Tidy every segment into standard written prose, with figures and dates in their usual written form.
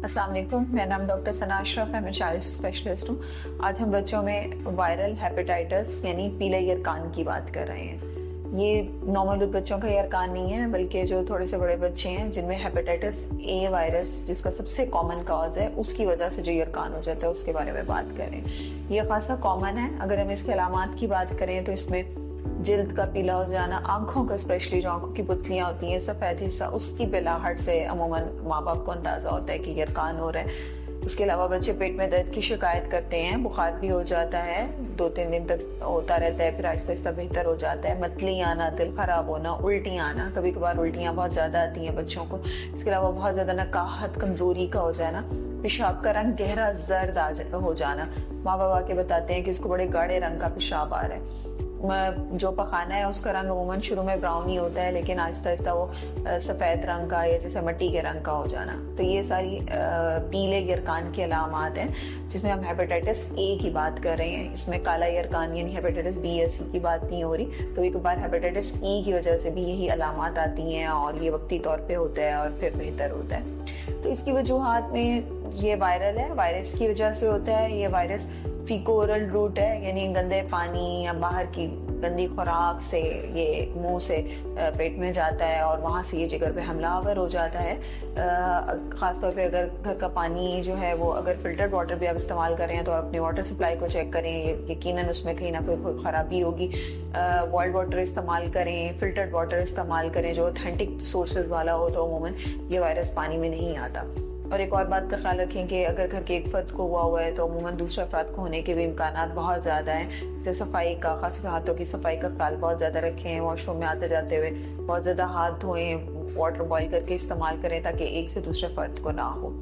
अस्सलाम वालेकुम, मेरा नाम डॉक्टर सना अशरफ है, मैं चाइल्ड स्पेशलिस्ट हूँ। आज हम बच्चों में वायरल हेपेटाइटिस यानी पीले यरकान की बात कर रहे हैं। ये नॉर्मल बच्चों का यरकान नहीं है, बल्कि जो थोड़े से बड़े बच्चे हैं जिनमें हेपेटाइटिस ए वायरस जिसका सबसे कॉमन कॉज है उसकी वजह से जो यरकान हो जाता है उसके बारे में बात करें। ये खासा कॉमन है। अगर हम इसके अलामात की बात करें तो इसमें जिल्द का पीला हो जाना, आंखों का स्पेशली जो आंखों की पुतलियां होती हैं सफेद हिस्सा, उसकी पिलाहट से अमूमन माँ बाप को अंदाजा होता है कि यरकान हो रहा है। इसके अलावा बच्चे पेट में दर्द की शिकायत करते हैं, बुखार भी हो जाता है, 2-3 दिन तक होता रहता है, फिर आहिस्ता आहिस्ता बेहतर हो जाता है। मतली आना, दिल खराब होना, उल्टी आना, कभी कभार उल्टियां बहुत ज्यादा आती हैं बच्चों को। इसके अलावा बहुत ज्यादा नकाहत, कमजोरी का हो जाना, पेशाब का रंग गहरा जर्द हो जाना। माँ बाप आके बताते हैं कि इसको बड़े गाढ़े रंग का पेशाब आ रहा है। जो पखाना है उसका रंग अमूमन शुरू में ब्राउन ही होता है, लेकिन आहिस्ता आहिस्ता वो सफ़ेद रंग का या जैसे मट्टी के रंग का हो जाना। तो ये सारी पीले यरकान की अलामात हैं जिसमें हम हेपेटाइटिस ए की बात कर रहे हैं। इसमें काला यरकान यानी हेपेटाइटिस बी या सी की बात नहीं हो रही। कभी कभार हेपेटाइटिस ई की वजह से भी यही अलामात आती हैं और ये वक्ती तौर पे होता है और फिर बेहतर होता है। तो इसकी वजूहात में ये वायरल है, वायरस की वजह से होता है। ये वायरस फीको ओरल रूट है, यानी गंदे पानी या बाहर की गंदी खुराक से ये मुंह से पेट में जाता है और वहाँ से ये जिगर पे हमलावर हो जाता है। ख़ासतौर पे अगर घर का पानी जो है वो अगर फिल्टर्ड वाटर भी आप इस्तेमाल कर रहे हैं तो अपनी वाटर सप्लाई को चेक करें, यकीनन उसमें कहीं ना कोई ख़राबी होगी। बॉइल्ड वाटर इस्तेमाल करें, फिल्टर्ड वाटर इस्तेमाल करें जो ऑथेंटिक सोर्सेज वाला हो, तो अमूमन ये वायरस पानी में नहीं आता। और एक और बात का ख्याल रखें कि अगर घर के एक फर्द को हुआ है तो अमूमन दूसरे अफराद को होने के भी इम्कानात बहुत ज़्यादा हैं। जैसे सफाई का, खासकर हाथों की सफाई का ख्याल बहुत ज़्यादा रखें, वॉशरूम में आते जाते हुए बहुत ज़्यादा हाथ धोएं, वाटर बॉईल करके इस्तेमाल करें ताकि एक से दूसरे फर्द को ना हो।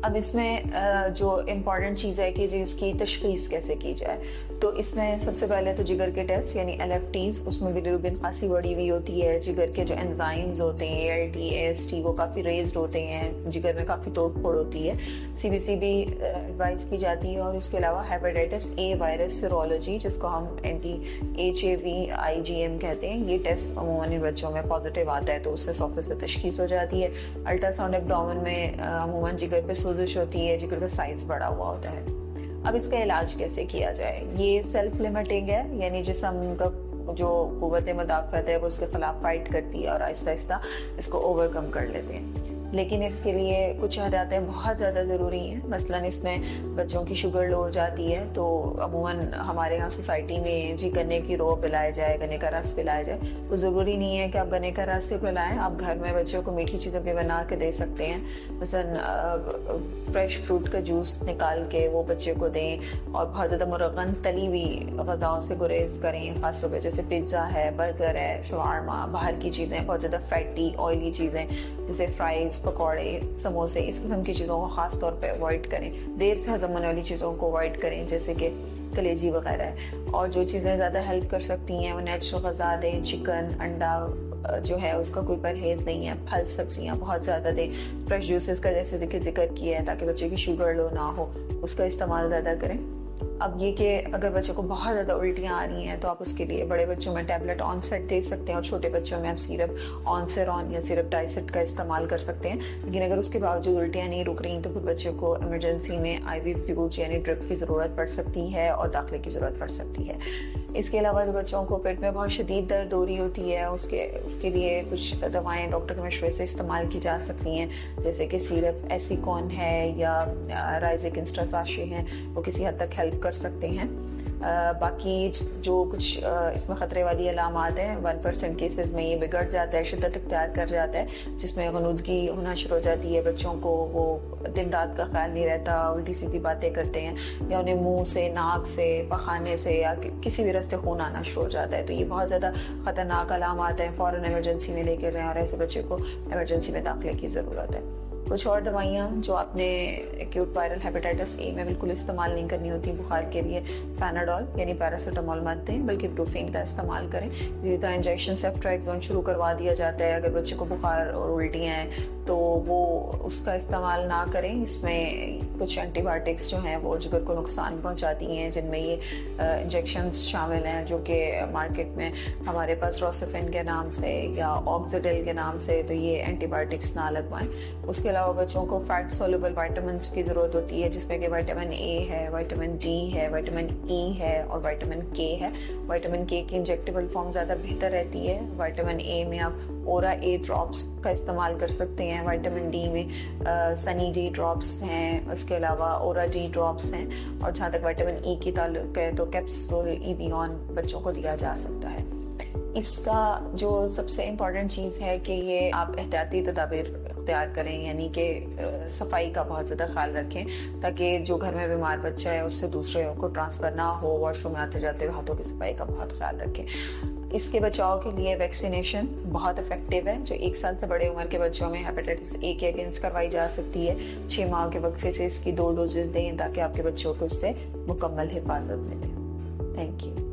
अब इसमें जो इम्पॉर्टेंट चीज़ है कि जी इसकी तशखीस कैसे की जाए, तो इसमें सबसे पहले तो जिगर के टेस्ट यानी LFTs, उसमें बिलिरुबिन खासी बढ़ी हुई होती है। जिगर के जो एंजाइम्स होते हैं ALT, AST वो काफ़ी रेज्ड होते हैं, जिगर में काफ़ी तोड़ फोड़ होती है। CBC भी एडवाइस की जाती है। और इसके अलावा हेपेटाइटिस ए वायरस सीरोलॉजी जिसको हम anti-HAV IgM कहते हैं, ये टेस्ट अमूमन इन बच्चों में पॉजिटिव आता है तो उससे 100% तशखीस हो जाती है। अल्ट्रासाउंड एब्डोमेन में अमूमन जिगर पे सोजिश होती है, जिगर का साइज बढ़ा हुआ होता है। अब इसका इलाज कैसे किया जाए? ये सेल्फ लिमिटिंग है, यानी जिस्म का जो कुव्वत मुदाफ़त है वो उसके खिलाफ फाइट करती है और आहिस्ता आहिस्ता इसको ओवरकम कर लेते हैं। लेकिन इसके लिए कुछ हदायतें बहुत ज़्यादा ज़रूरी हैं। मसलन इसमें बच्चों की शुगर लो हो जाती है तो अमूमन हमारे यहाँ सोसाइटी में जी गन्ने की रो पिलाया जाए, गन्ने का रस पिलाया जाए। तो ज़रूरी नहीं है कि आप गन्ने का रस से पिलाएं, आप घर में बच्चों को मीठी चीज़ें भी बना के दे सकते हैं। मसलन फ्रेश फ्रूट का जूस निकाल के वो बच्चे को दें। और बहुत ज़्यादा मुरगन तली हुई ग़ज़ाओं से गुरेज करें, ख़ासतौर पर जैसे पिज़्ज़ा है, बर्गर है, शवारमा, बाहर की चीज़ें, बहुत ज़्यादा फैटी ऑयली चीज़ें जैसे फ्राइज़, पकौड़े, समोसे, इस किस्म की चीज़ों को ख़ास तौर पे अवॉइड करें। देर से हज़म होने वाली चीज़ों को अवॉइड करें जैसे कि कलेजी वगैरह है। और जो चीज़ें ज़्यादा हेल्प कर सकती हैं वो नेचुरल ग़ज़ा दें, चिकन, अंडा जो है उसका कोई परहेज़ नहीं है, फल सब्जियाँ बहुत ज़्यादा दें। फ्रेश जूसेस का जैसे जिक्र किया है ताकि बच्चे की शुगर लो ना हो, उसका इस्तेमाल ज़्यादा करें। अब ये कि अगर बच्चे को बहुत ज़्यादा उल्टियाँ आ रही हैं तो आप उसके लिए बड़े बच्चों में टैबलेट ऑनसेट दे सकते हैं और छोटे बच्चों में आप सिरप ऑनसेरॉन या सिरप टाइसेट का इस्तेमाल कर सकते हैं। लेकिन अगर उसके बावजूद उल्टियाँ नहीं रुक रही तो फिर बच्चे को इमरजेंसी में IV फ्लूइड यानी ड्रिप की ज़रूरत पड़ सकती है और दाखिले की ज़रूरत पड़ सकती है। इसके अलावा जो बच्चों को पेट में बहुत शदीद दर्द हो रही होती है उसके लिए कुछ दवाएँ डॉक्टर के मशवरे से इस्तेमाल की जा सकती हैं, जैसे कि सिरप एसिकॉन है या राइजिक इंस्टासाशे हैं, वो किसी हद तक हेल्प कर सकते हैं। बाकी जो कुछ इसमें ख़तरे वाली अलामात हैं, 1% केसेस में ये बिगड़ जाता है, शिद्दत इख्तियार कर जाता है, जिसमें गनुदगी होना शुरू हो जाती है। बच्चों को वो दिन रात का ख्याल नहीं रहता, उल्टी सीधी बातें करते हैं या उन्हें मुंह से, नाक से, पखाने से या किसी भी रास्ते खून आना शुरू हो जाता है। तो ये बहुत ज़्यादा ख़तरनाक अलामात हैं, फ़ौरन इमरजेंसी में लेकर जाएं और ऐसे बच्चे को इमरजेंसी में दाखिले की ज़रूरत है। कुछ और दवाइयाँ जो आपने एक्यूट वायरल हेपेटाइटिस ए में बिल्कुल इस्तेमाल नहीं करनी होती बुखार के लिए, पैनाडोल यानी पैरासीटामोल मत दें बल्कि ब्रूफीन का इस्तेमाल करें। का इंजेक्शन सेफ्ट्राइक्सोन शुरू करवा दिया जाता है अगर बच्चे को बुखार और उल्टियाँ हैं तो वो उसका इस्तेमाल ना करें। इसमें कुछ एंटीबायोटिक्स जो हैं वो जिगर को नुकसान पहुंचाती हैं, जिनमें ये इंजेक्शंस शामिल हैं जो कि मार्केट में हमारे पास रोसिफिन के नाम से या ऑक्सीडिल के नाम से, तो ये एंटीबायोटिक्स ना लगवाएं। उसके अलावा बच्चों को फैट सोल्युबल विटामिन्स की ज़रूरत होती है, जिसमें कि विटामिन ए है, विटामिन डी है, विटामिन ई है और विटामिन के है। विटामिन के की इंजेक्टेबल फॉर्म ज़्यादा बेहतर रहती है। विटामिन ए में आप ओरा ए ड्रॉप्स का इस्तेमाल कर सकते हैं। विटामिन डी में सनी डी ड्रॉप्स हैं, उसके अलावा ओरा डी ड्रॉप्स हैं। और जहाँ तक विटामिन ई की ताल्लुक है तो कैप्सूल इवियन बच्चों को दिया जा सकता है। इसका जो सबसे इम्पॉर्टेंट चीज़ है कि ये आप एहतियाती तदाबीर इख्तियार करें, यानी कि सफाई का बहुत ज़्यादा ख्याल रखें ताकि जो घर में बीमार बच्चा है उससे दूसरे को ट्रांसफ़र ना हो। वॉशरूम में आते जाते हुए हाथों की सफाई का बहुत ख्याल रखें। इसके बचाव के लिए वैक्सीनेशन बहुत इफेक्टिव है, जो 1 साल से बड़े उम्र के बच्चों में हेपेटाइटिस ए के अगेंस्ट करवाई जा सकती है। 6 माह के वक्फे से इसकी 2 डोजेज दें ताकि आपके बच्चों को इससे मुकम्मल हिफाजत मिले। Thank you.